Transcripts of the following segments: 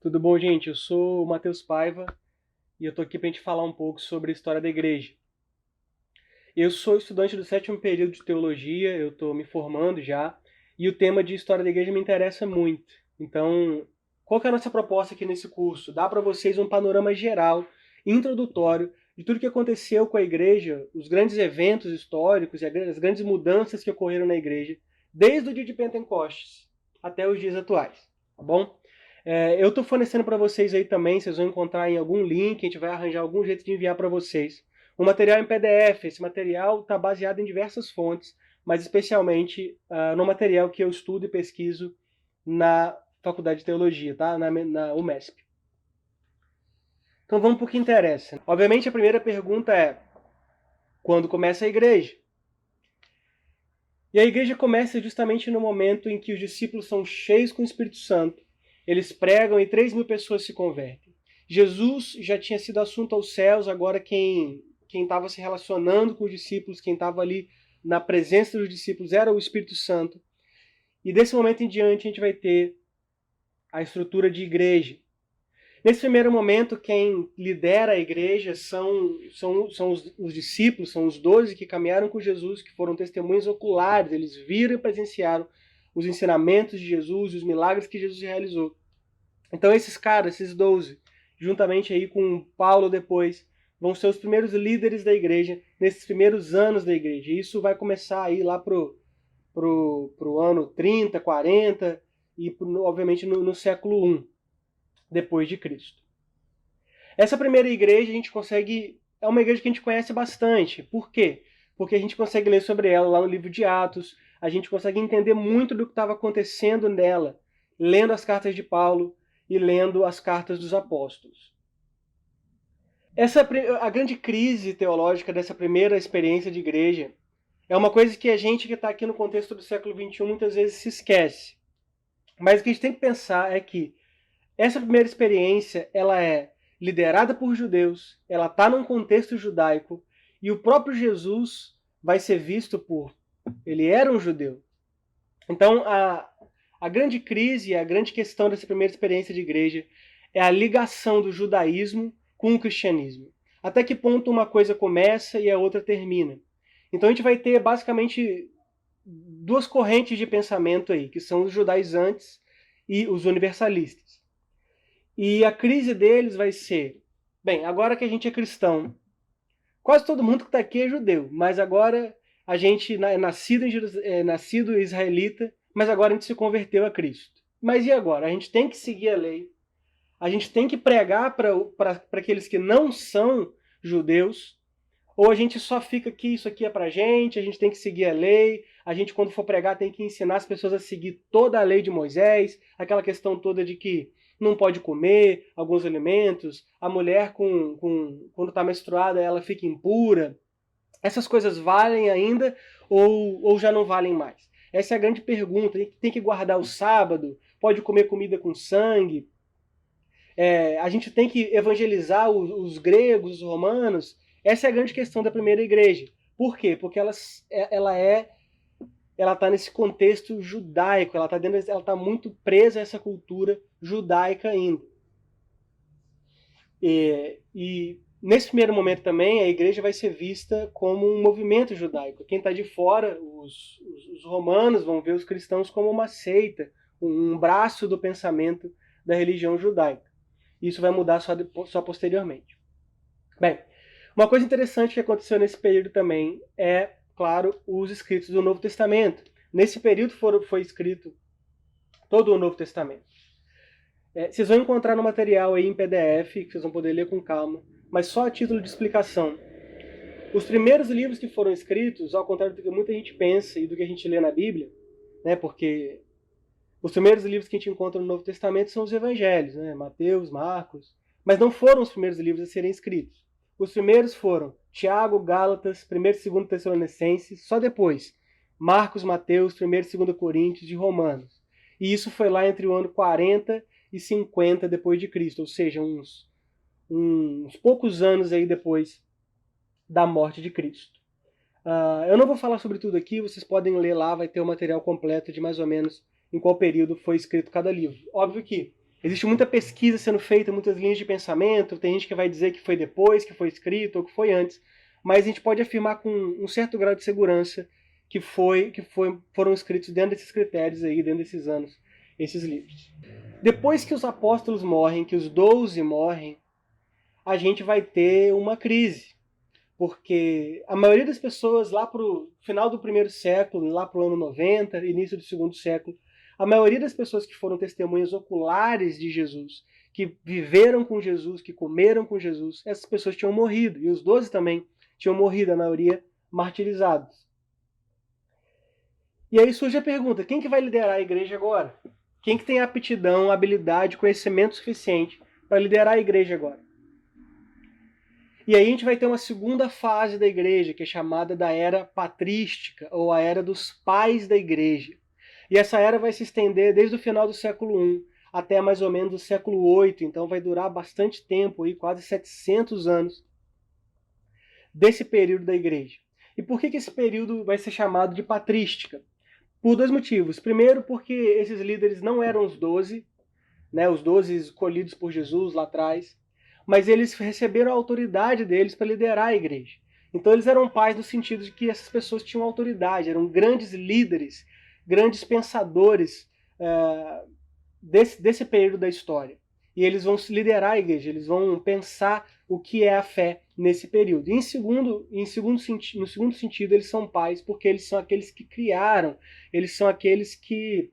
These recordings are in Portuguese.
Tudo bom, gente? Eu sou o Matheus Paiva e eu tô aqui pra gente falar um pouco sobre a história da igreja. Eu sou estudante do sétimo período de teologia, eu tô me formando já, e o tema de história da igreja me interessa muito. Então, qual que é a nossa proposta aqui nesse curso? Dar para vocês um panorama geral, introdutório, de tudo que aconteceu com a igreja, os grandes eventos históricos e as grandes mudanças que ocorreram na igreja, desde o dia de Pentecostes até os dias atuais, tá bom? Eu estou fornecendo para vocês aí também, vocês vão encontrar em algum link, a gente vai arranjar algum jeito de enviar para vocês. Um material em PDF, esse material está baseado em diversas fontes, mas especialmente no material que eu estudo e pesquiso na Faculdade de Teologia, tá? na UMESP. Então vamos para o que interessa. Obviamente a primeira pergunta é, quando começa a igreja? E a igreja começa justamente no momento em que os discípulos são cheios com o Espírito Santo, eles pregam e 3.000 pessoas se convertem. Jesus já tinha sido assunto aos céus, agora quem estava se relacionando com os discípulos, quem estava ali na presença dos discípulos era o Espírito Santo. E desse momento em diante a gente vai ter a estrutura de igreja. Nesse primeiro momento, quem lidera a igreja são os discípulos, são os 12 que caminharam com Jesus, que foram testemunhas oculares, eles viram e presenciaram os ensinamentos de Jesus, os milagres que Jesus realizou. Então esses caras, esses 12, juntamente aí com Paulo depois, vão ser os primeiros líderes da igreja nesses primeiros anos da igreja. E isso vai começar aí lá pro ano 30, 40 e obviamente no século I depois de Cristo. Essa primeira igreja a gente consegue, é uma igreja que a gente conhece bastante. Por quê? Porque a gente consegue ler sobre ela lá no livro de Atos, a gente consegue entender muito do que estava acontecendo nela, lendo as cartas de Paulo e lendo as cartas dos apóstolos. A grande crise teológica dessa primeira experiência de igreja é uma coisa que a gente que está aqui no contexto do século XXI muitas vezes se esquece. Mas o que a gente tem que pensar é que essa primeira experiência ela é liderada por judeus, ela está num contexto judaico e o próprio Jesus vai ser visto por... Ele era um judeu. Então a grande crise, a grande questão dessa primeira experiência de igreja é a ligação do judaísmo com o cristianismo. Até que ponto uma coisa começa e a outra termina. Então a gente vai ter basicamente duas correntes de pensamento aí, que são os judaizantes e os universalistas. E a crise deles vai ser, bem, agora que a gente é cristão, quase todo mundo que está aqui é judeu, mas agora a gente é nascido israelita, mas agora a gente se converteu a Cristo. Mas e agora? A gente tem que seguir a lei, a gente tem que pregar para aqueles que não são judeus, ou a gente só fica aqui, isso aqui é pra gente, a gente tem que seguir a lei, a gente quando for pregar tem que ensinar as pessoas a seguir toda a lei de Moisés, aquela questão toda de que não pode comer alguns alimentos, a mulher quando está menstruada ela fica impura. Essas coisas valem ainda ou já não valem mais? Essa é a grande pergunta. Tem que guardar o sábado? Pode comer comida com sangue? A gente tem que evangelizar os gregos, os romanos? Essa é a grande questão da primeira igreja. Por quê? Porque ela está nesse contexto judaico, ela está muito presa a essa cultura judaica ainda. E nesse primeiro momento também a igreja vai ser vista como um movimento judaico. Quem está de fora, os romanos vão ver os cristãos como uma seita, um braço do pensamento da religião judaica. Isso vai mudar só posteriormente. Bem, uma coisa interessante que aconteceu nesse período também é, claro, os escritos do Novo Testamento. Nesse período foi escrito todo o Novo Testamento. Vocês vão encontrar no material aí em PDF, que vocês vão poder ler com calma, mas só a título de explicação. Os primeiros livros que foram escritos, ao contrário do que muita gente pensa e do que a gente lê na Bíblia, né, porque os primeiros livros que a gente encontra no Novo Testamento são os evangelhos, né, Mateus, Marcos, mas não foram os primeiros livros a serem escritos. Os primeiros foram Tiago, Gálatas, 1º e 2º Tessalonicenses, só depois Marcos, Mateus, 1º e 2º Coríntios e Romanos. E isso foi lá entre o ano 40 e 50 depois de Cristo, ou seja, uns poucos anos aí depois da morte de Cristo. Eu não vou falar sobre tudo aqui, vocês podem ler lá, vai ter o material completo de mais ou menos em qual período foi escrito cada livro. Óbvio que Existe muita pesquisa sendo feita, muitas linhas de pensamento, tem gente que vai dizer que foi depois, que foi escrito, ou que foi antes, mas a gente pode afirmar com um certo grau de segurança foram escritos dentro desses critérios aí, dentro desses anos, esses livros. Depois que os apóstolos morrem, que os 12 morrem, a gente vai ter uma crise, porque a maioria das pessoas lá para o final do primeiro século, lá para o ano 90, início do segundo século, a maioria das pessoas que foram testemunhas oculares de Jesus, que viveram com Jesus, que comeram com Jesus, essas pessoas tinham morrido. E os 12 também tinham morrido, a maioria martirizados. E aí surge a pergunta, quem que vai liderar a igreja agora? Quem que tem aptidão, habilidade, conhecimento suficiente para liderar a igreja agora? E aí a gente vai ter uma segunda fase da igreja, que é chamada da era patrística, ou a era dos pais da igreja. E essa era vai se estender desde o final do século I até mais ou menos o século VIII, então vai durar bastante tempo, aí, quase 700 anos desse período da igreja. E por que esse período vai ser chamado de patrística? Por dois motivos. Primeiro, porque esses líderes não eram os 12, né, os 12 escolhidos por Jesus lá atrás, mas eles receberam a autoridade deles para liderar a igreja. Então eles eram pais no sentido de que essas pessoas tinham autoridade, eram grandes líderes, grandes pensadores desse período da história. E eles vão liderar a igreja, eles vão pensar o que é a fé nesse período. E no segundo sentido, eles são pais porque eles são aqueles que criaram, eles são aqueles que,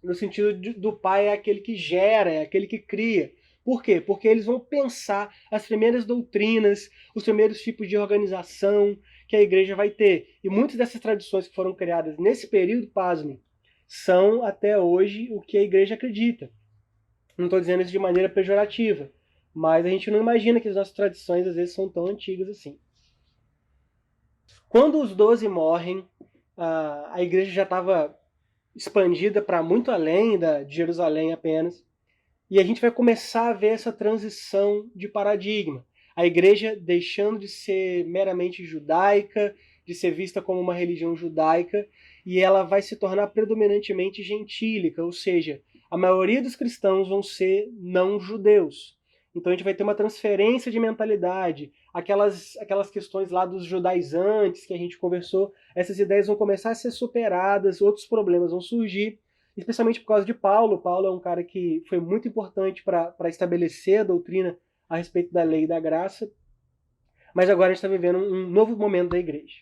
no sentido do pai, é aquele que gera, é aquele que cria. Por quê? Porque eles vão pensar as primeiras doutrinas, os primeiros tipos de organização que a igreja vai ter. E muitas dessas tradições que foram criadas nesse período, pasmem, são até hoje o que a igreja acredita. Não estou dizendo isso de maneira pejorativa, mas a gente não imagina que as nossas tradições às vezes são tão antigas assim. Quando os 12 morrem, a igreja já estava expandida para muito além de Jerusalém apenas, e a gente vai começar a ver essa transição de paradigma. A igreja deixando de ser meramente judaica, de ser vista como uma religião judaica, e ela vai se tornar predominantemente gentílica, ou seja, a maioria dos cristãos vão ser não judeus. Então a gente vai ter uma transferência de mentalidade, aquelas questões lá dos judaizantes que a gente conversou, essas ideias vão começar a ser superadas, outros problemas vão surgir, especialmente por causa de Paulo. Paulo é um cara que foi muito importante para estabelecer a doutrina a respeito da lei e da graça, mas agora a gente está vivendo um novo momento da igreja.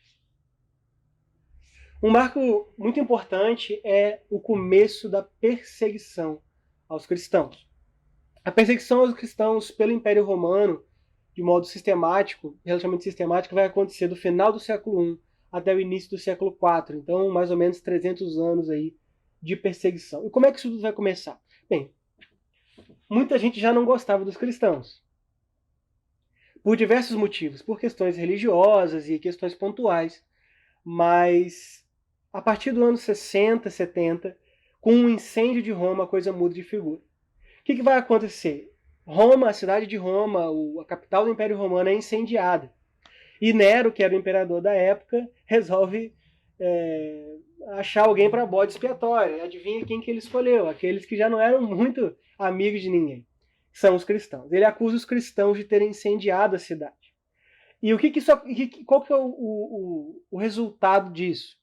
Um marco muito importante é o começo da perseguição aos cristãos. A perseguição aos cristãos pelo Império Romano, de modo sistemático, relativamente sistemático, vai acontecer do final do século I até o início do século IV. Então, mais ou menos 300 anos aí de perseguição. E como é que isso tudo vai começar? Bem, muita gente já não gostava dos cristãos. Por diversos motivos, por questões religiosas e questões pontuais. Mas a partir do ano 60, 70, com o incêndio de Roma, a coisa muda de figura. O que vai acontecer? Roma, a cidade de Roma, a capital do Império Romano, é incendiada. E Nero, que era o imperador da época, resolve achar alguém para bode expiatório. Adivinha quem que ele escolheu? Aqueles que já não eram muito amigos de ninguém. São os cristãos. Ele acusa os cristãos de terem incendiado a cidade. E qual que é o resultado disso?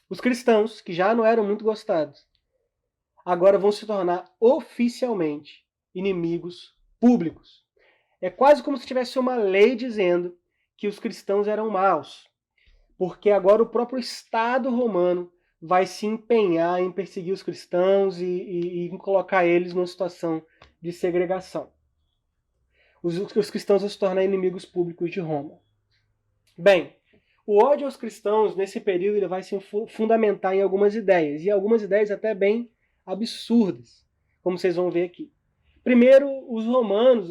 Os cristãos, que já não eram muito gostados, agora vão se tornar oficialmente inimigos públicos. É quase como se tivesse uma lei dizendo que os cristãos eram maus, porque agora o próprio Estado romano vai se empenhar em perseguir os cristãos e em colocar eles numa situação de segregação. Os cristãos vão se tornar inimigos públicos de Roma. Bem, o ódio aos cristãos, nesse período, ele vai se fundamentar em algumas ideias, e algumas ideias até bem absurdas, como vocês vão ver aqui. Primeiro, os romanos,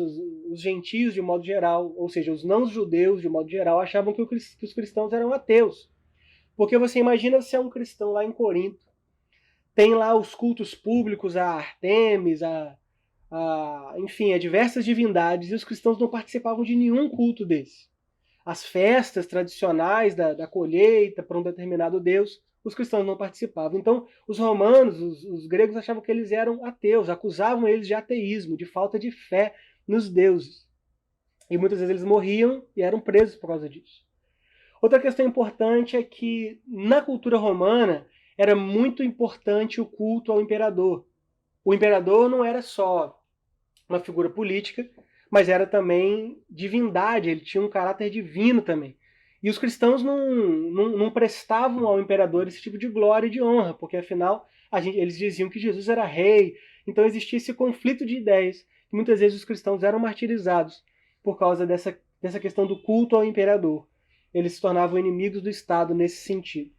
os gentios de modo geral, ou seja, os não-judeus de modo geral, achavam que os cristãos eram ateus. Porque você imagina se é um cristão lá em Corinto, tem lá os cultos públicos a Artemis, enfim, a diversas divindades, e os cristãos não participavam de nenhum culto desse. As festas tradicionais da colheita para um determinado deus, os cristãos não participavam. Então, os romanos, os gregos achavam que eles eram ateus, acusavam eles de ateísmo, de falta de fé nos deuses. E muitas vezes eles morriam e eram presos por causa disso. Outra questão importante é que na cultura romana era muito importante o culto ao imperador. O imperador não era só uma figura política, mas era também divindade, ele tinha um caráter divino também. E os cristãos não prestavam ao imperador esse tipo de glória e de honra, porque afinal eles diziam que Jesus era rei, então existia esse conflito de ideias, que muitas vezes os cristãos eram martirizados por causa dessa questão do culto ao imperador. Eles se tornavam inimigos do Estado nesse sentido.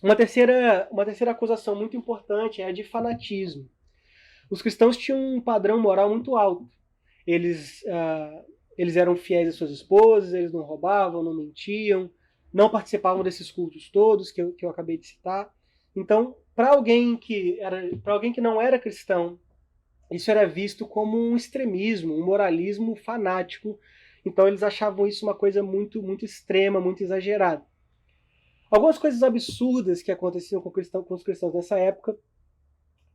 Uma terceira acusação muito importante é a de fanatismo. Os cristãos tinham um padrão moral muito alto. Eles eram fiéis às suas esposas, eles não roubavam, não mentiam, não participavam desses cultos todos que eu acabei de citar. Então, para alguém que não era cristão, isso era visto como um extremismo, um moralismo fanático. Então, eles achavam isso uma coisa muito, muito extrema, muito exagerada. Algumas coisas absurdas que aconteciam com os cristãos nessa época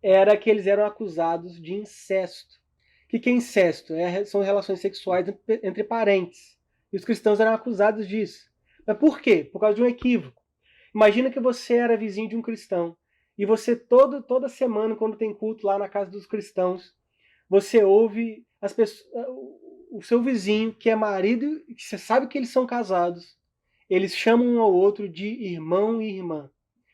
era que eles eram acusados de incesto. O que é incesto? São relações sexuais entre parentes. E os cristãos eram acusados disso. Mas por quê? Por causa de um equívoco. Imagina que você era vizinho de um cristão e você toda semana, quando tem culto lá na casa dos cristãos, você ouve o seu vizinho, que é marido, que você sabe que eles são casados, eles chamam um ao outro de irmão e irmã.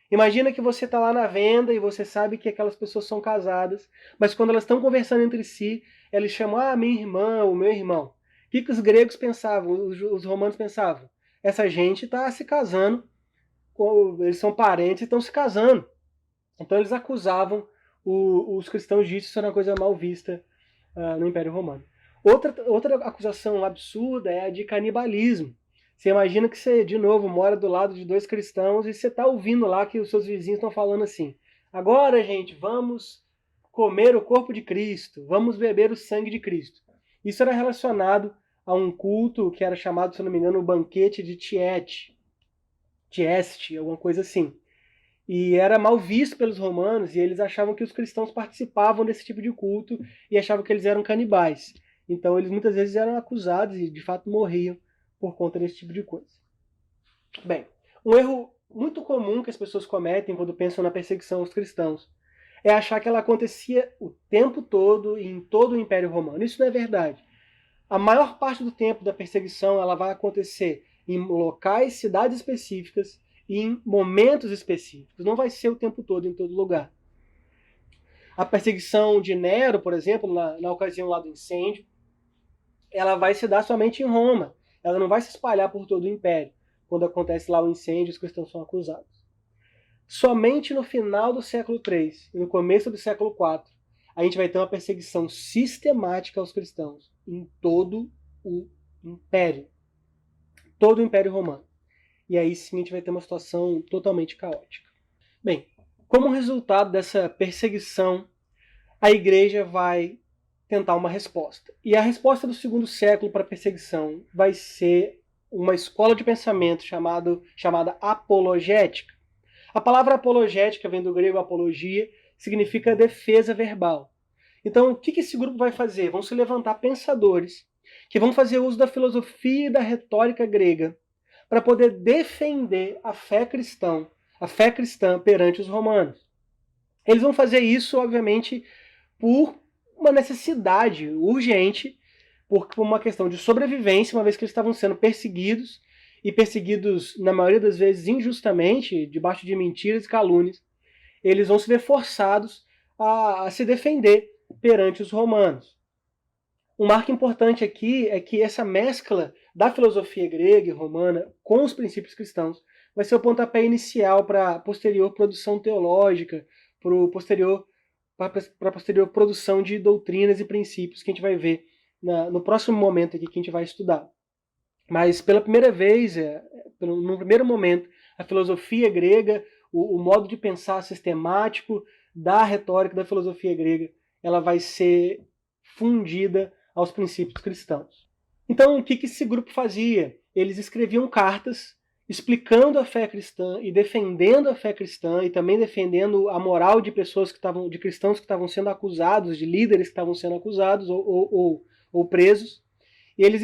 Imagina que você está lá na venda e você sabe que aquelas pessoas são casadas, mas quando elas estão conversando entre si, eles chamam, minha irmã, o meu irmão. O que os gregos pensavam, os romanos pensavam? Essa gente está se casando, eles são parentes e estão se casando. Então eles acusavam os cristãos disso, isso era uma coisa mal vista no Império Romano. Outra acusação absurda é a de canibalismo. Você imagina que você, de novo, mora do lado de dois cristãos e você está ouvindo lá que os seus vizinhos estão falando assim: agora, gente, vamos comer o corpo de Cristo, vamos beber o sangue de Cristo. Isso era relacionado a um culto que era chamado, se não me engano, o banquete de Tieste, alguma coisa assim. E era mal visto pelos romanos e eles achavam que os cristãos participavam desse tipo de culto e achavam que eles eram canibais. Então eles muitas vezes eram acusados e de fato morriam por conta desse tipo de coisa. Bem, um erro muito comum que as pessoas cometem quando pensam na perseguição aos cristãos é achar que ela acontecia o tempo todo em todo o Império Romano. Isso não é verdade. A maior parte do tempo da perseguição ela vai acontecer em locais, cidades específicas e em momentos específicos. Não vai ser o tempo todo em todo lugar. A perseguição de Nero, por exemplo, na ocasião lá do incêndio, ela vai se dar somente em Roma. Ela não vai se espalhar por todo o Império. Quando acontece lá o incêndio, os cristãos são acusados. Somente no final do século III e no começo do século IV, a gente vai ter uma perseguição sistemática aos cristãos em todo o Império. Todo o Império Romano. E aí sim a gente vai ter uma situação totalmente caótica. Bem, como resultado dessa perseguição, a igreja vai tentar uma resposta. E a resposta do segundo século para a perseguição vai ser uma escola de pensamento chamada apologética. A palavra apologética vem do grego apologia, significa defesa verbal. Então, o que esse grupo vai fazer? Vão se levantar pensadores que vão fazer uso da filosofia e da retórica grega para poder defender a fé cristã perante os romanos. Eles vão fazer isso, obviamente, por uma necessidade urgente, por uma questão de sobrevivência, uma vez que eles estavam sendo perseguidos, e perseguidos, na maioria das vezes, injustamente, debaixo de mentiras e calúnias. Eles vão se ver forçados a se defender perante os romanos. Um marco importante aqui é que essa mescla da filosofia grega e romana com os princípios cristãos vai ser o pontapé inicial para a posterior produção teológica, para a posterior produção de doutrinas e princípios que a gente vai ver no próximo momento aqui que a gente vai estudar. Mas pela primeira vez, no primeiro momento, a filosofia grega, o modo de pensar sistemático da retórica da filosofia grega, ela vai ser fundida aos princípios cristãos. Então, o que esse grupo fazia? Eles escreviam cartas explicando a fé cristã e defendendo a fé cristã e também defendendo a moral de pessoas de cristãos que estavam sendo acusados, de líderes que estavam sendo acusados ou presos. E eles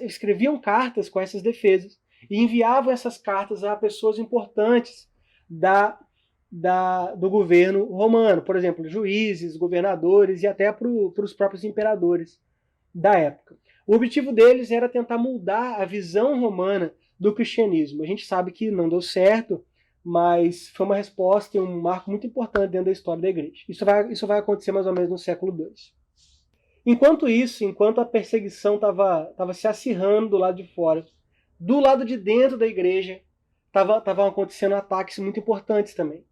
escreviam cartas com essas defesas e enviavam essas cartas a pessoas importantes do governo romano, por exemplo, juízes, governadores e até para os próprios imperadores da época. O objetivo deles era tentar moldar a visão romana do cristianismo. A gente sabe que não deu certo, mas foi uma resposta e um marco muito importante dentro da história da igreja. Isso vai acontecer mais ou menos no século II. Enquanto isso, enquanto a perseguição estava se acirrando do lado de fora, do lado de dentro da igreja estavam acontecendo ataques muito importantes também.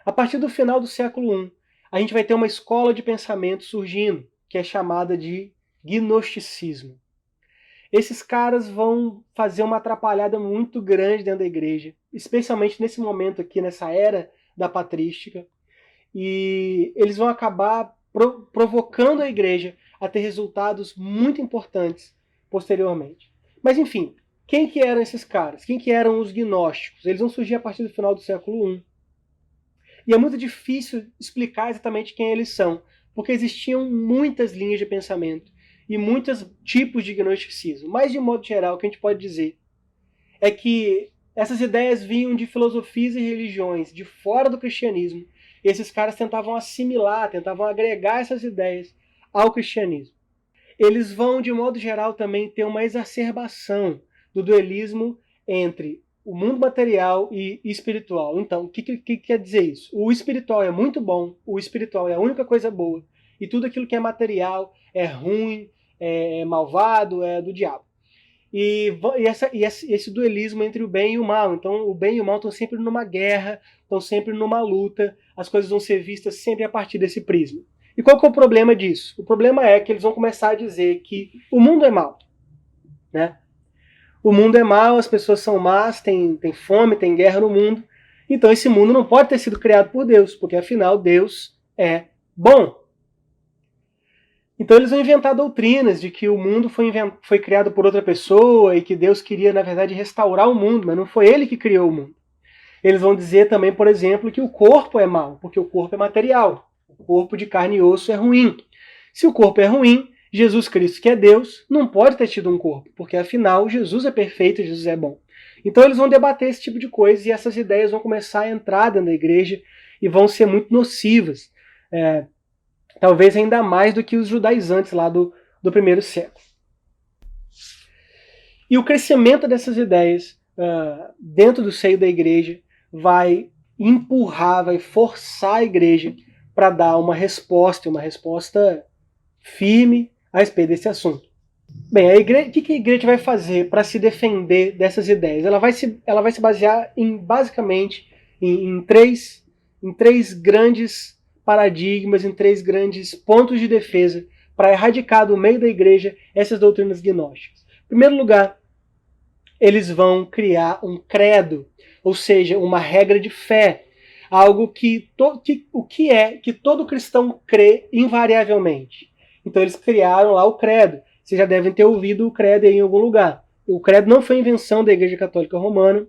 A partir do final do século I, a gente vai ter uma escola de pensamento surgindo, que é chamada de gnosticismo. Esses caras vão fazer uma atrapalhada muito grande dentro da igreja, especialmente nesse momento aqui, nessa era da patrística, e eles vão acabar provocando a igreja a ter resultados muito importantes posteriormente. Mas enfim, quem que eram esses caras? Quem que eram os gnósticos? Eles vão surgir a partir do final do século I. E é muito difícil explicar exatamente quem eles são, porque existiam muitas linhas de pensamento e muitos tipos de gnosticismo. Mas, de modo geral, o que a gente pode dizer é que essas ideias vinham de filosofias e religiões de fora do cristianismo. E esses caras tentavam assimilar, tentavam agregar essas ideias ao cristianismo. Eles vão, de modo geral, também ter uma exacerbação do dualismo entre o mundo material e espiritual. Então, o que quer dizer isso? O espiritual é muito bom, o espiritual é a única coisa boa, e tudo aquilo que é material é ruim, é malvado, é do diabo. E esse dualismo entre o bem e o mal. Então, o bem e o mal estão sempre numa guerra, estão sempre numa luta, as coisas vão ser vistas sempre a partir desse prisma. E qual que é o problema disso? O problema é que eles vão começar a dizer que o mundo é mau, né? O mundo é mau, as pessoas são más, tem fome, tem guerra no mundo. Então esse mundo não pode ter sido criado por Deus, porque afinal Deus é bom. Então eles vão inventar doutrinas de que o mundo foi criado por outra pessoa e que Deus queria, na verdade, restaurar o mundo, mas não foi ele que criou o mundo. Eles vão dizer também, por exemplo, que o corpo é mau, porque o corpo é material. O corpo de carne e osso é ruim. Se o corpo é ruim, Jesus Cristo, que é Deus, não pode ter tido um corpo, porque afinal Jesus é perfeito e Jesus é bom. Então eles vão debater esse tipo de coisa e essas ideias vão começar a entrar dentro da igreja e vão ser muito nocivas. Talvez ainda mais do que os judaizantes lá do primeiro século. E o crescimento dessas ideias dentro do seio da igreja vai empurrar, vai forçar a igreja para dar uma resposta firme a respeito desse assunto. Bem, o que a igreja vai fazer para se defender dessas ideias? Ela vai se basear basicamente em três grandes paradigmas, em três grandes pontos de defesa para erradicar do meio da igreja essas doutrinas gnósticas. Em primeiro lugar, eles vão criar um credo, ou seja, uma regra de fé, algo que todo cristão crê invariavelmente. Então eles criaram lá o credo. Vocês já devem ter ouvido o credo aí em algum lugar. O credo não foi invenção da Igreja Católica Romana,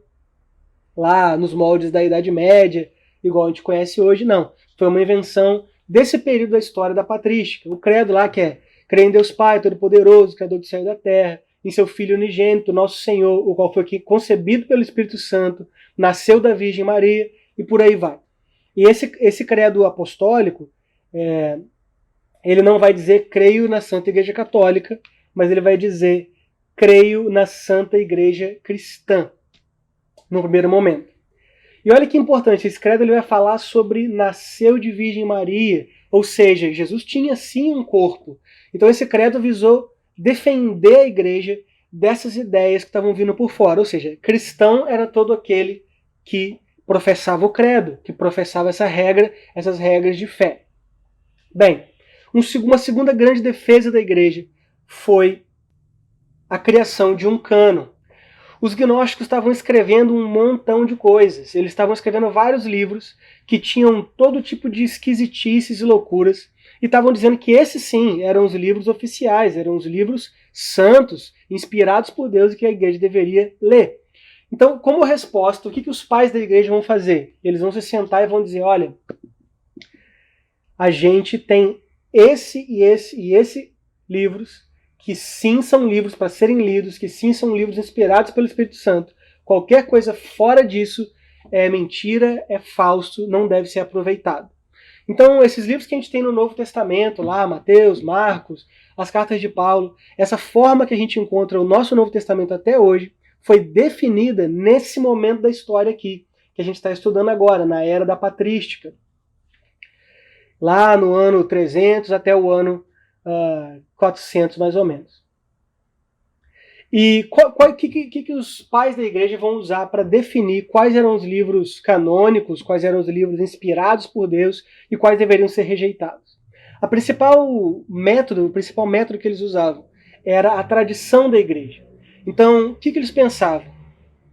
lá nos moldes da Idade Média, igual a gente conhece hoje, não. Foi uma invenção desse período da história da patrística. O credo lá que é: creio em Deus Pai Todo-Poderoso, Criador do céu e da terra, em seu Filho unigênito, nosso Senhor, o qual foi concebido pelo Espírito Santo, nasceu da Virgem Maria, e por aí vai. E esse credo apostólico, ele não vai dizer creio na Santa Igreja Católica, mas ele vai dizer creio na Santa Igreja Cristã, no primeiro momento. E olha que importante, esse credo ele vai falar sobre nasceu de Virgem Maria, ou seja, Jesus tinha sim um corpo. Então esse credo visou defender a igreja dessas ideias que estavam vindo por fora, ou seja, cristão era todo aquele que professava o credo, que professava essas regras de fé. Bem, uma segunda grande defesa da igreja foi a criação de um cânon. Os gnósticos estavam escrevendo um montão de coisas. Eles estavam escrevendo vários livros que tinham todo tipo de esquisitices e loucuras e estavam dizendo que esses sim eram os livros oficiais, eram os livros santos, inspirados por Deus e que a igreja deveria ler. Então, como resposta, o que os pais da igreja vão fazer? Eles vão se sentar e vão dizer, olha, a gente tem esse e esse e esse livros, que sim são livros para serem lidos, que sim são livros inspirados pelo Espírito Santo. Qualquer coisa fora disso é mentira, é falso, não deve ser aproveitado. Então, esses livros que a gente tem no Novo Testamento, lá, Mateus, Marcos, as cartas de Paulo, essa forma que a gente encontra o nosso Novo Testamento até hoje, foi definida nesse momento da história aqui, que a gente está estudando agora, na era da patrística. Lá no ano 300 até o ano 400, mais ou menos. E o que os pais da igreja vão usar para definir quais eram os livros canônicos, quais eram os livros inspirados por Deus e quais deveriam ser rejeitados? O principal método que eles usavam era a tradição da igreja. Então, o que eles pensavam?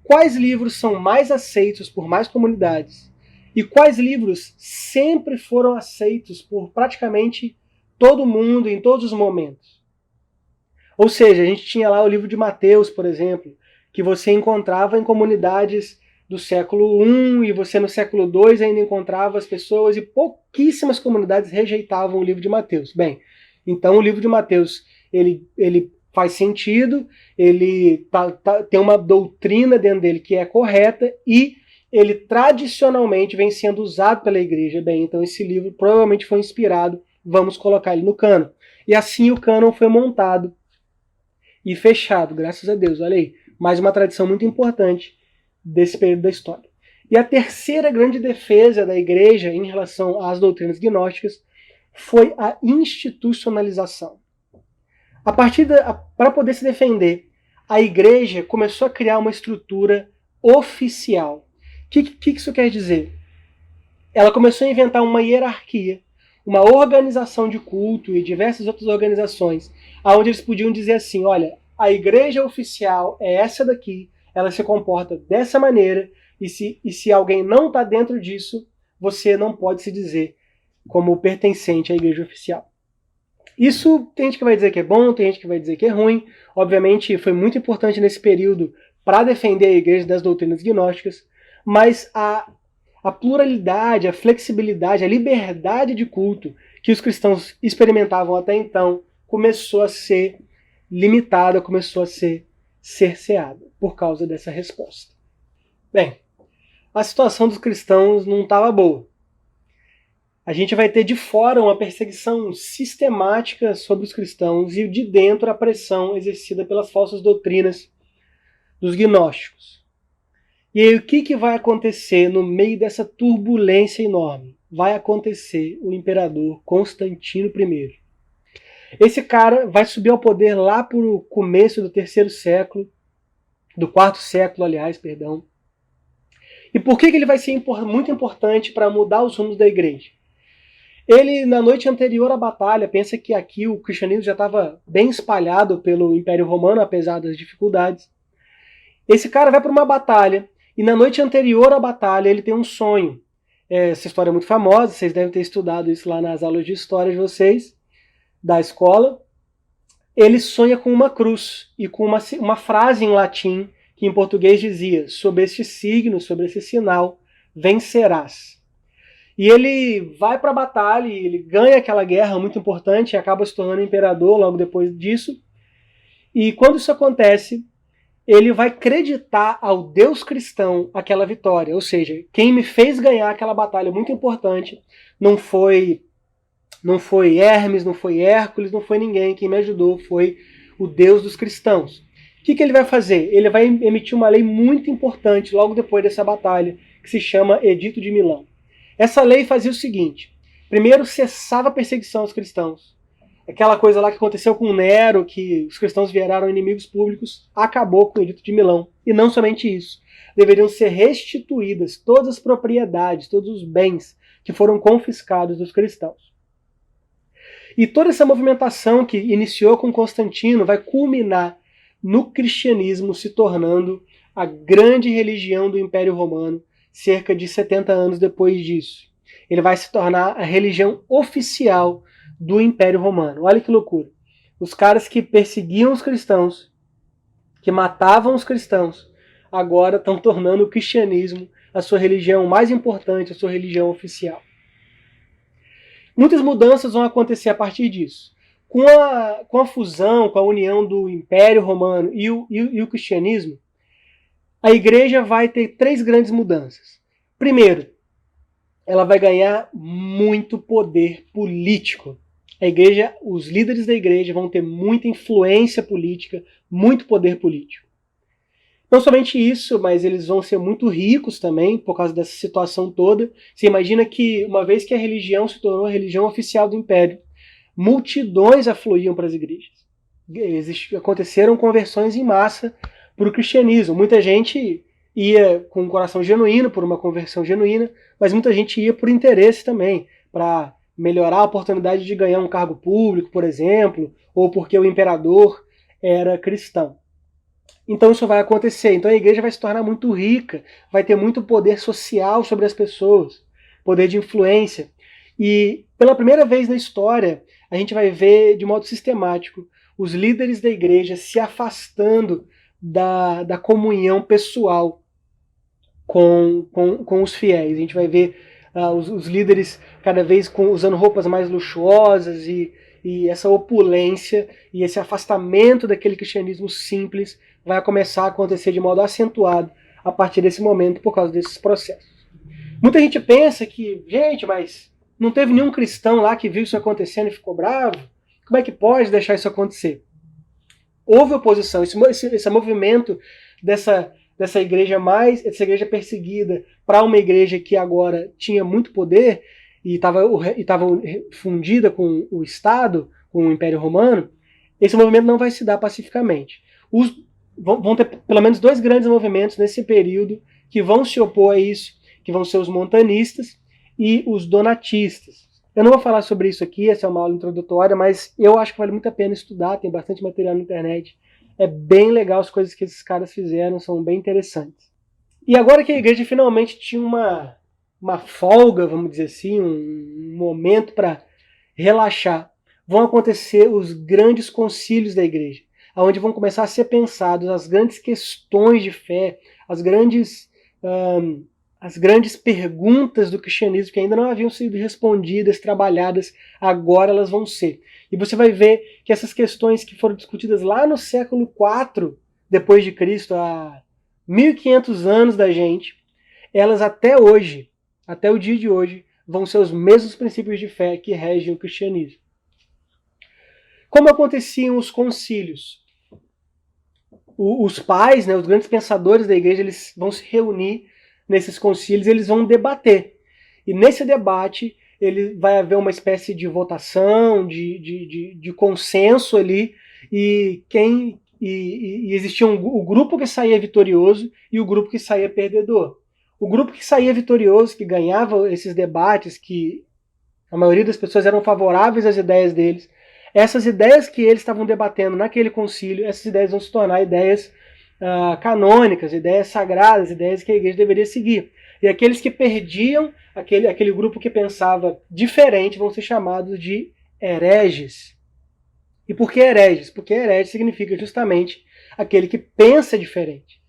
Quais livros são mais aceitos por mais comunidades? E quais livros sempre foram aceitos por praticamente todo mundo em todos os momentos? Ou seja, a gente tinha lá o livro de Mateus, por exemplo, que você encontrava em comunidades do século I e você no século II ainda encontrava as pessoas e pouquíssimas comunidades rejeitavam o livro de Mateus. Bem, então o livro de Mateus ele faz sentido, ele tem uma doutrina dentro dele que é correta e ele tradicionalmente vem sendo usado pela igreja. Bem, então esse livro provavelmente foi inspirado, vamos colocar ele no cânon. E assim o cânon foi montado e fechado, graças a Deus, olha aí. Mais uma tradição muito importante desse período da história. E a terceira grande defesa da igreja em relação às doutrinas gnósticas foi a institucionalização. Para poder se defender, a igreja começou a criar uma estrutura oficial. O que isso quer dizer? Ela começou a inventar uma hierarquia, uma organização de culto e diversas outras organizações, onde eles podiam dizer assim, olha, a igreja oficial é essa daqui, ela se comporta dessa maneira, e se alguém não está dentro disso, você não pode se dizer como pertencente à igreja oficial. Isso tem gente que vai dizer que é bom, tem gente que vai dizer que é ruim. Obviamente foi muito importante nesse período para defender a igreja das doutrinas gnósticas, mas a pluralidade, a flexibilidade, a liberdade de culto que os cristãos experimentavam até então começou a ser limitada, começou a ser cerceada por causa dessa resposta. Bem, a situação dos cristãos não estava boa. A gente vai ter de fora uma perseguição sistemática sobre os cristãos e de dentro a pressão exercida pelas falsas doutrinas dos gnósticos. E aí o que vai acontecer no meio dessa turbulência enorme? Vai acontecer o imperador Constantino I. Esse cara vai subir ao poder lá para o começo do terceiro século, do quarto século, aliás, perdão. E por que ele vai ser muito importante para mudar os rumos da igreja? Ele, na noite anterior à batalha, pensa que aqui o cristianismo já estava bem espalhado pelo Império Romano, apesar das dificuldades. Esse cara vai para uma batalha, e na noite anterior à batalha ele tem um sonho. Essa história é muito famosa, vocês devem ter estudado isso lá nas aulas de história de vocês, da escola. Ele sonha com uma cruz e com uma frase em latim, que em português dizia, sob este signo, sobre esse sinal, vencerás. E ele vai para a batalha, e ele ganha aquela guerra muito importante, e acaba se tornando imperador logo depois disso. E quando isso acontece, ele vai acreditar ao Deus cristão aquela vitória. Ou seja, quem me fez ganhar aquela batalha muito importante não foi Hermes, não foi Hércules, não foi ninguém. Quem me ajudou foi o Deus dos cristãos. O que ele vai fazer? Ele vai emitir uma lei muito importante logo depois dessa batalha, que se chama Edito de Milão. Essa lei fazia o seguinte: primeiro, cessava a perseguição aos cristãos. Aquela coisa lá que aconteceu com Nero, que os cristãos viraram inimigos públicos, acabou com o Edito de Milão. E não somente isso. Deveriam ser restituídas todas as propriedades, todos os bens que foram confiscados dos cristãos. E toda essa movimentação que iniciou com Constantino vai culminar no cristianismo se tornando a grande religião do Império Romano, cerca de 70 anos depois disso. Ele vai se tornar a religião oficial do Império Romano. Olha que loucura. Os caras que perseguiam os cristãos, que matavam os cristãos, agora estão tornando o cristianismo a sua religião mais importante, a sua religião oficial. Muitas mudanças vão acontecer a partir disso. Com a fusão, com a união do Império Romano e o cristianismo, a igreja vai ter 3 grandes mudanças. Primeiro, ela vai ganhar muito poder político. A igreja, os líderes da igreja vão ter muita influência política, muito poder político. Não somente isso, mas eles vão ser muito ricos também, por causa dessa situação toda. Você imagina que, uma vez que a religião se tornou a religião oficial do Império, multidões afluíam para as igrejas. Aconteceram conversões em massa para o cristianismo. Muita gente ia com um coração genuíno, por uma conversão genuína, mas muita gente ia por interesse também, para melhorar a oportunidade de ganhar um cargo público, por exemplo, ou porque o imperador era cristão. Então isso vai acontecer. Então a igreja vai se tornar muito rica, vai ter muito poder social sobre as pessoas, poder de influência. E pela primeira vez na história, a gente vai ver de modo sistemático os líderes da igreja se afastando da comunhão pessoal com os fiéis. A gente vai ver os líderes cada vez usando roupas mais luxuosas e essa opulência e esse afastamento daquele cristianismo simples vai começar a acontecer de modo acentuado a partir desse momento por causa desses processos. Muita gente pensa que, gente, mas não teve nenhum cristão lá que viu isso acontecendo e ficou bravo? Como é que pode deixar isso acontecer? Houve oposição, esse movimento dessa igreja essa igreja perseguida para uma igreja que agora tinha muito poder e estava fundida com o Estado, com o Império Romano. Esse movimento não vai se dar pacificamente. Vão ter pelo menos 2 grandes movimentos nesse período que vão se opor a isso, que vão ser os montanistas e os donatistas. Eu não vou falar sobre isso aqui, essa é uma aula introdutória, mas eu acho que vale muito a pena estudar, tem bastante material na internet. É bem legal as coisas que esses caras fizeram, são bem interessantes. E agora que a igreja finalmente tinha uma folga, vamos dizer assim, um momento para relaxar, vão acontecer os grandes concílios da igreja, onde vão começar a ser pensados as grandes questões de fé, as grandes perguntas do cristianismo que ainda não haviam sido respondidas, trabalhadas, agora elas vão ser. E você vai ver que essas questões que foram discutidas lá no século IV depois de Cristo, há 1500 anos da gente, elas até hoje, até o dia de hoje, vão ser os mesmos princípios de fé que regem o cristianismo. Como aconteciam os concílios? Os pais, os grandes pensadores da igreja, eles vão se reunir nesses concílios, eles vão debater. E nesse debate, vai haver uma espécie de votação, de consenso ali, e existia o grupo que saía vitorioso e o grupo que saía perdedor. O grupo que saía vitorioso, que ganhava esses debates, que a maioria das pessoas eram favoráveis às ideias deles, essas ideias que eles estavam debatendo naquele concílio, essas ideias vão se tornar ideias canônicas, ideias sagradas, ideias que a igreja deveria seguir. E aqueles que perdiam, aquele grupo que pensava diferente, vão ser chamados de hereges. E por que hereges? Porque herege significa justamente aquele que pensa diferente.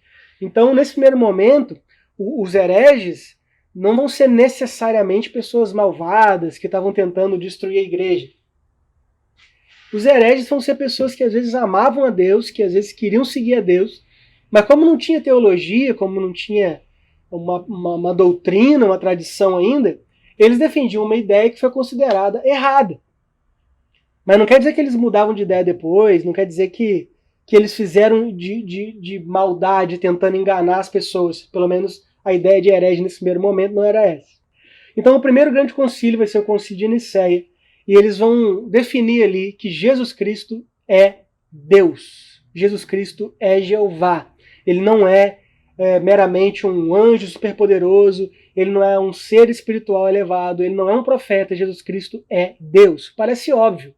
Então, nesse primeiro momento, os hereges não vão ser necessariamente pessoas malvadas que estavam tentando destruir a igreja. Os hereges vão ser pessoas que às vezes amavam a Deus, que às vezes queriam seguir a Deus, mas como não tinha teologia, como não tinha uma doutrina, uma tradição ainda, eles defendiam uma ideia que foi considerada errada. Mas não quer dizer que eles mudavam de ideia depois, não quer dizer que eles fizeram de maldade, tentando enganar as pessoas. Pelo menos a ideia de herege nesse primeiro momento não era essa. Então o primeiro grande concílio vai ser o concílio de Nicéia, e eles vão definir ali que Jesus Cristo é Deus. Jesus Cristo é Jeová. Ele não é meramente um anjo superpoderoso, ele não é um ser espiritual elevado, ele não é um profeta, Jesus Cristo é Deus. Parece óbvio,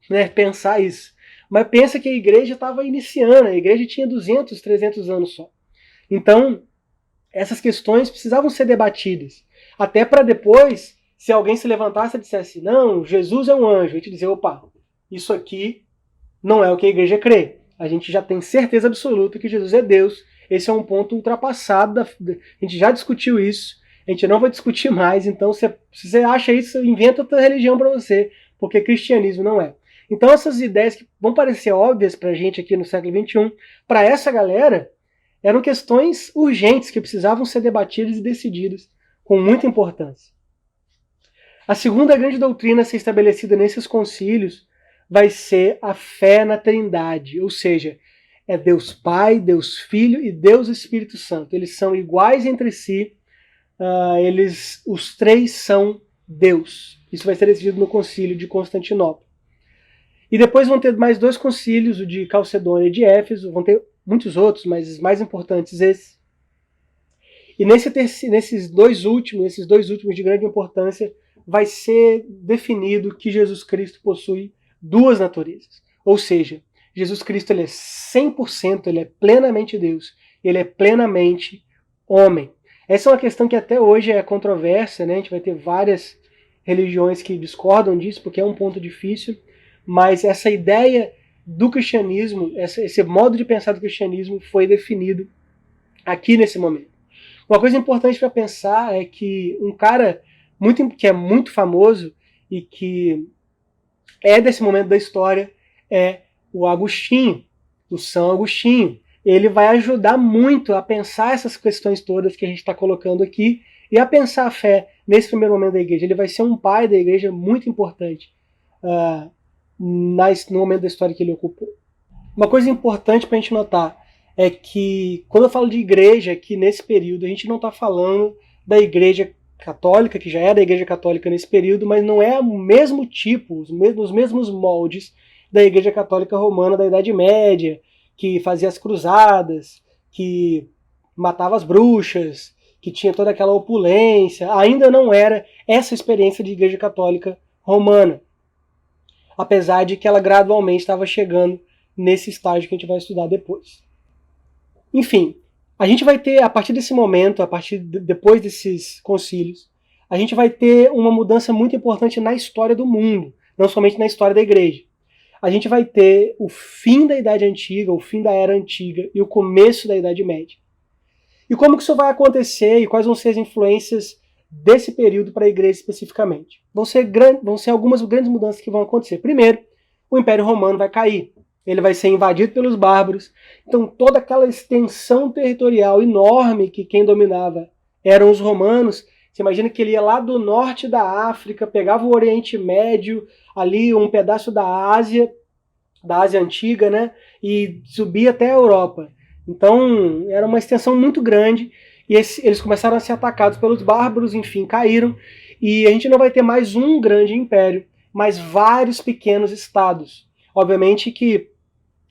né, pensar isso. Mas pensa que a igreja estava iniciando, a igreja tinha 200, 300 anos só. Então, essas questões precisavam ser debatidas. Até para depois, se alguém se levantasse e dissesse, não, Jesus é um anjo, a gente dizer, opa, isso aqui não é o que a igreja crê. A gente já tem certeza absoluta que Jesus é Deus esse é um ponto ultrapassado, a gente já discutiu isso, a gente não vai discutir mais, então se você acha isso, inventa outra religião para você, porque cristianismo não é. Então essas ideias que vão parecer óbvias para a gente aqui no século XXI, para essa galera, eram questões urgentes que precisavam ser debatidas e decididas com muita importância. A segunda grande doutrina a ser estabelecida nesses concílios vai ser a fé na Trindade, ou seja, é Deus Pai, Deus Filho e Deus Espírito Santo. Eles são iguais entre si, os três são Deus. Isso vai ser decidido no concílio de Constantinopla. E depois vão ter mais dois concílios, o de Calcedônia e de Éfeso, vão ter muitos outros, mas os mais importantes esses. E nesses dois últimos de grande importância, vai ser definido que Jesus Cristo possui duas naturezas. Ou seja, Jesus Cristo ele é 100%, ele é plenamente Deus, ele é plenamente homem. Essa é uma questão que até hoje é controversa, né? A gente vai ter várias religiões que discordam disso, porque é um ponto difícil, mas essa ideia do cristianismo, esse modo de pensar do cristianismo foi definido aqui nesse momento. Uma coisa importante para pensar é que um cara que é muito famoso e que é desse momento da história é o Agostinho, o São Agostinho. Ele vai ajudar muito a pensar essas questões todas que a gente está colocando aqui e a pensar a fé nesse primeiro momento da igreja. Ele vai ser um pai da igreja muito importante no momento da história que ele ocupou. Uma coisa importante para a gente notar é que quando eu falo de igreja aqui nesse período, a gente não está falando da igreja católica, que já era a igreja católica nesse período, mas não é o mesmo tipo, os mesmos moldes da igreja católica romana da Idade Média, que fazia as cruzadas, que matava as bruxas, que tinha toda aquela opulência. Ainda não era essa experiência de igreja católica romana, apesar de que ela gradualmente estava chegando nesse estágio que a gente vai estudar depois. Enfim, a gente vai ter, a partir desse momento, depois desses concílios, a gente vai ter uma mudança muito importante na história do mundo, não somente na história da igreja. A gente vai ter o fim da Idade Antiga, o fim da Era Antiga e o começo da Idade Média. E como que isso vai acontecer e quais vão ser as influências desse período para a igreja especificamente? Vão ser algumas grandes mudanças que vão acontecer. Primeiro, o Império Romano vai cair. Ele vai ser invadido pelos bárbaros. Então toda aquela extensão territorial enorme que quem dominava eram os romanos. Você imagina que ele ia lá do norte da África, pegava o Oriente Médio, ali um pedaço da Ásia Antiga, né, e subia até a Europa. Então era uma extensão muito grande e eles começaram a ser atacados pelos bárbaros, enfim, caíram. E a gente não vai ter mais um grande império, mas vários pequenos estados. Obviamente que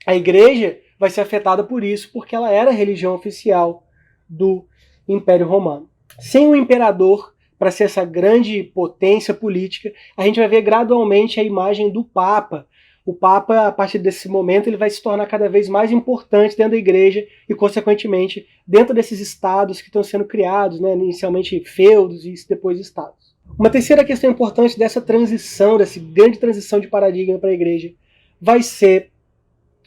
a igreja vai ser afetada por isso, porque ela era a religião oficial do Império Romano. Sem o imperador, para ser essa grande potência política, a gente vai ver gradualmente a imagem do Papa. O Papa, a partir desse momento, ele vai se tornar cada vez mais importante dentro da igreja e, consequentemente, dentro desses estados que estão sendo criados, né, inicialmente feudos e depois estados. Uma terceira questão importante dessa transição, dessa grande transição de paradigma para a igreja, vai ser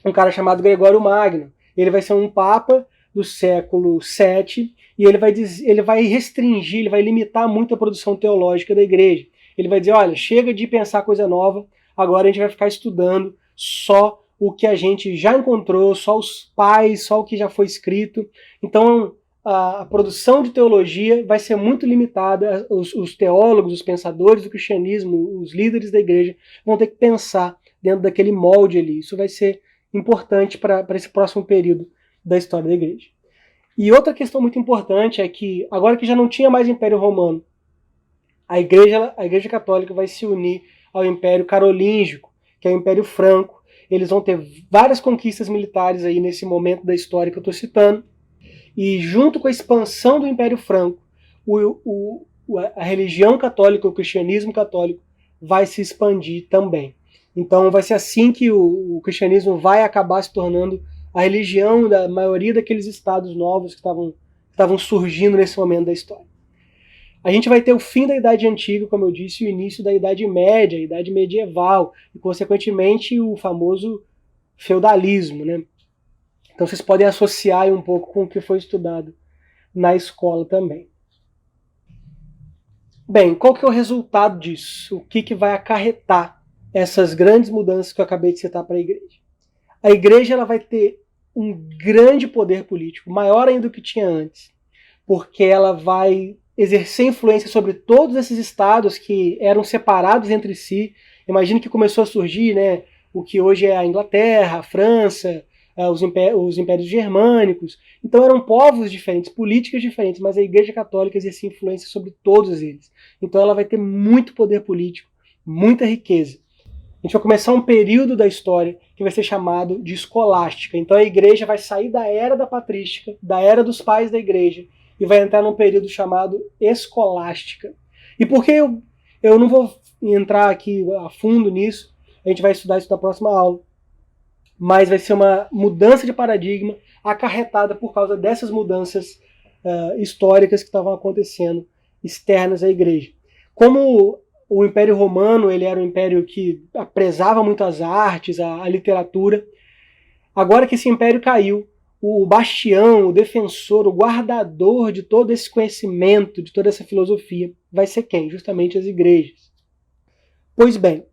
um cara chamado Gregório Magno. Ele vai ser um papa do século VII e ele vai restringir, ele vai limitar muito a produção teológica da igreja. Ele vai dizer, olha, chega de pensar coisa nova, agora a gente vai ficar estudando só o que a gente já encontrou, só os pais, só o que já foi escrito. Então a produção de teologia vai ser muito limitada, os teólogos, os pensadores do cristianismo, os líderes da igreja vão ter que pensar dentro daquele molde ali. Isso vai ser importante para esse próximo período da história da igreja. E outra questão muito importante é que, agora que já não tinha mais Império Romano, a igreja católica vai se unir ao Império Carolíngico, que é o Império Franco. Eles vão ter várias conquistas militares aí nesse momento da história que eu estou citando. E junto com a expansão do Império Franco, a religião católica, o cristianismo católico, vai se expandir também. Então vai ser assim que o cristianismo vai acabar se tornando a religião da maioria daqueles estados novos que estavam surgindo nesse momento da história. A gente vai ter o fim da Idade Antiga, como eu disse, e o início da Idade Média, a Idade Medieval, e consequentemente o famoso feudalismo, né? Então vocês podem associar aí um pouco com o que foi estudado na escola também. Bem, qual que é o resultado disso? O que vai acarretar essas grandes mudanças que eu acabei de citar para a igreja? A igreja ela vai ter um grande poder político, maior ainda do que tinha antes, porque ela vai exercer influência sobre todos esses estados que eram separados entre si. Imagina que começou a surgir, né, o que hoje é a Inglaterra, a França, os impérios germânicos. Então eram povos diferentes, políticas diferentes, mas a Igreja Católica exercia influência sobre todos eles. Então ela vai ter muito poder político, muita riqueza. A gente vai começar um período da história que vai ser chamado de escolástica. Então a igreja vai sair da era da patrística, da era dos pais da igreja, e vai entrar num período chamado escolástica. E por que eu não vou entrar aqui a fundo nisso, a gente vai estudar isso na próxima aula, mas vai ser uma mudança de paradigma acarretada por causa dessas mudanças históricas que estavam acontecendo externas à igreja. Como o Império Romano ele era um império que prezava muito as artes, a literatura, agora que esse império caiu, o bastião, o defensor, o guardador de todo esse conhecimento, de toda essa filosofia, vai ser quem? Justamente as igrejas. Pois bem,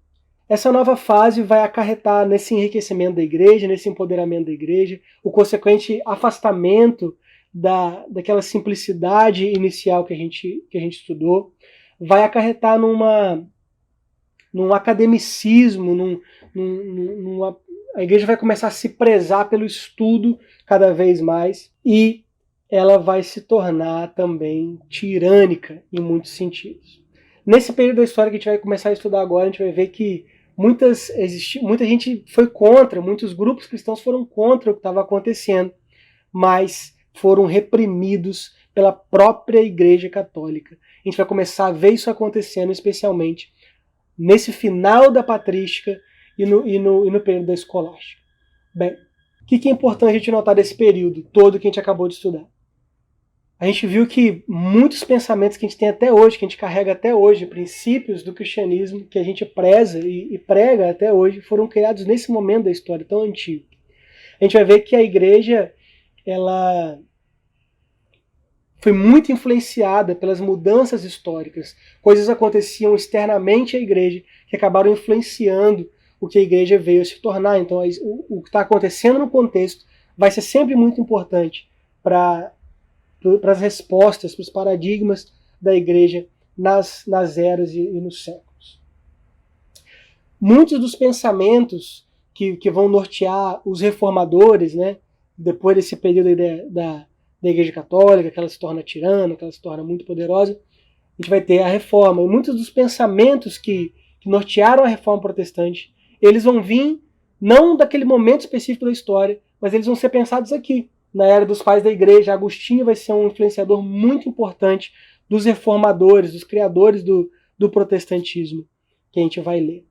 essa nova fase vai acarretar nesse enriquecimento da igreja, nesse empoderamento da igreja, o consequente afastamento daquela simplicidade inicial que a gente estudou, vai acarretar num academicismo, a igreja vai começar a se prezar pelo estudo cada vez mais e ela vai se tornar também tirânica em muitos sentidos. Nesse período da história que a gente vai começar a estudar agora, a gente vai ver que muita gente foi contra, muitos grupos cristãos foram contra o que estava acontecendo, mas foram reprimidos pela própria Igreja Católica. A gente vai começar a ver isso acontecendo, especialmente nesse final da patrística e no período da escolástica. Bem, o que é importante a gente notar desse período todo que a gente acabou de estudar? A gente viu que muitos pensamentos que a gente tem até hoje, que a gente carrega até hoje, princípios do cristianismo que a gente preza e prega até hoje, foram criados nesse momento da história tão antigo. A gente vai ver que a igreja ela foi muito influenciada pelas mudanças históricas. Coisas aconteciam externamente à igreja que acabaram influenciando o que a igreja veio a se tornar. Então, o que está acontecendo no contexto vai ser sempre muito importante para as respostas, para os paradigmas da igreja nas eras e nos séculos. Muitos dos pensamentos que vão nortear os reformadores, né, depois desse período da Igreja Católica, que ela se torna tirana, que ela se torna muito poderosa, a gente vai ter a reforma. E muitos dos pensamentos que nortearam a reforma protestante, eles vão vir não daquele momento específico da história, mas eles vão ser pensados aqui, na era dos pais da igreja. Agostinho vai ser um influenciador muito importante dos reformadores, dos criadores do protestantismo, que a gente vai ler.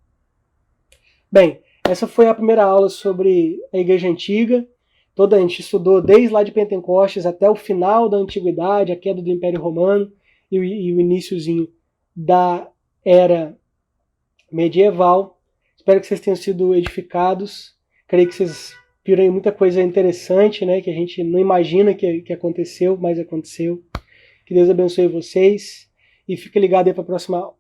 Bem, essa foi a primeira aula sobre a Igreja Antiga. A gente estudou desde lá de Pentecostes até o final da Antiguidade, a queda do Império Romano e o iniciozinho da Era Medieval. Espero que vocês tenham sido edificados. Creio que vocês viram aí muita coisa interessante, né, que a gente não imagina que aconteceu, mas aconteceu. Que Deus abençoe vocês e fique ligado aí para a próxima aula.